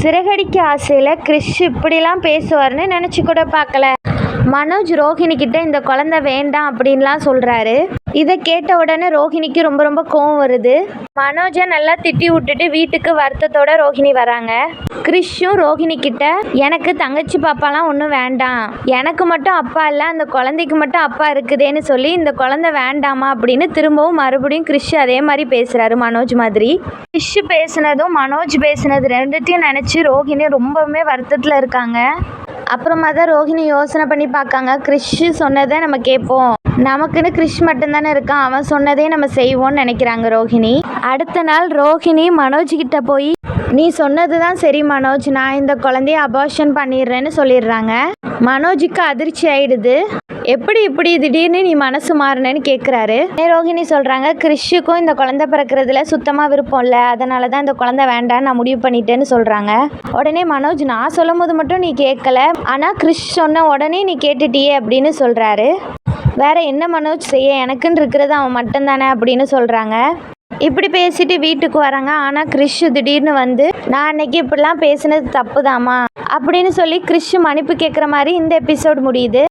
சிறகடிக்க ஆசையில் கிறிஷ் இப்படிலாம் பேசுவார்னு நினச்சி கூட பார்க்கல. மனோஜ் ரோஹிணி கிட்ட இந்த குழந்தை வேண்டாம் அப்படின்லாம் சொல்கிறாரு. இதை கேட்ட உடனே ரோஹிணிக்கு ரொம்ப ரொம்ப கோவம் வருது. மனோஜை நல்லா திட்டி விட்டுட்டு வீட்டுக்கு வருத்தத்தோட ரோஹிணி வராங்க. கிறிஷும் ரோஹிணி கிட்ட எனக்கு தங்கச்சி பாப்பாலாம் ஒன்றும் வேண்டாம், எனக்கு மட்டும் அப்பா இல்லை, அந்த குழந்தைக்கு மட்டும் அப்பா இருக்குதேன்னு சொல்லி இந்த குழந்தை வேண்டாமா அப்படின்னு திரும்பவும் மறுபடியும் கிறிஷ் அதே மாதிரி பேசுகிறாரு மனோஜ் மாதிரி. கிறிஷ் பேசுனதும் மனோஜ் பேசுனது ரெண்டுத்தையும் நினச்சி ரோஹிணி ரொம்பவுமே வருத்தத்தில் இருக்காங்க. அப்புறமா தான் ரோஹிணி யோசனை பண்ணி பார்க்காங்க. கிறிஷ் சொன்னதை நம்ம கேட்போம், நமக்குன்னு கிறிஷ் மட்டும்தானே இருக்கான், அவன் சொன்னதே நம்ம செய்வோம்னு நினைக்கிறாங்க ரோஹிணி. அடுத்த நாள் ரோஹிணி மனோஜ் கிட்ட போய் நீ சொன்னது தான் சரி மனோஜ், நான் இந்த குழந்தைய அபார்ஷன் பண்ணிடுறேன்னு சொல்லிடுறாங்க. மனோஜுக்கு அதிர்ச்சி ஆயிடுது. எப்படி இப்படி திடீர்னு நீ மனசு மாறினேன்னு கேட்குறாரு. ரோஹிணி சொல்கிறாங்க கிறிஷுக்கும் இந்த குழந்தை பிறக்கிறதுல சுத்தமாக விருப்பம் இல்லை, அதனால தான் இந்த குழந்தை வேண்டான்னு நான் முடிவு பண்ணிட்டேன்னு சொல்கிறாங்க. உடனே மனோஜ் நான் சொல்லும் போது மட்டும் நீ கேட்கல, ஆனால் கிறிஷ் சொன்ன உடனே நீ கேட்டுட்டியே அப்படின்னு சொல்கிறாரு. வேற என்ன மனோஜ் செய்ய, எனக்குன்னு இருக்கிறது அவன் மட்டும்தானே அப்படின்னு சொல்கிறாங்க. இப்படி பேசிட்டு வீட்டுக்கு வராங்க. ஆனால் கிறிஷ் திடீர்னு வந்து நான் அன்னைக்கு இப்படிலாம் பேசினது தப்புதாம்மா அப்படின்னு சொல்லி கிறிஷ் மன்னிப்பு கேட்குற மாதிரி இந்த எபிசோட் முடியுது.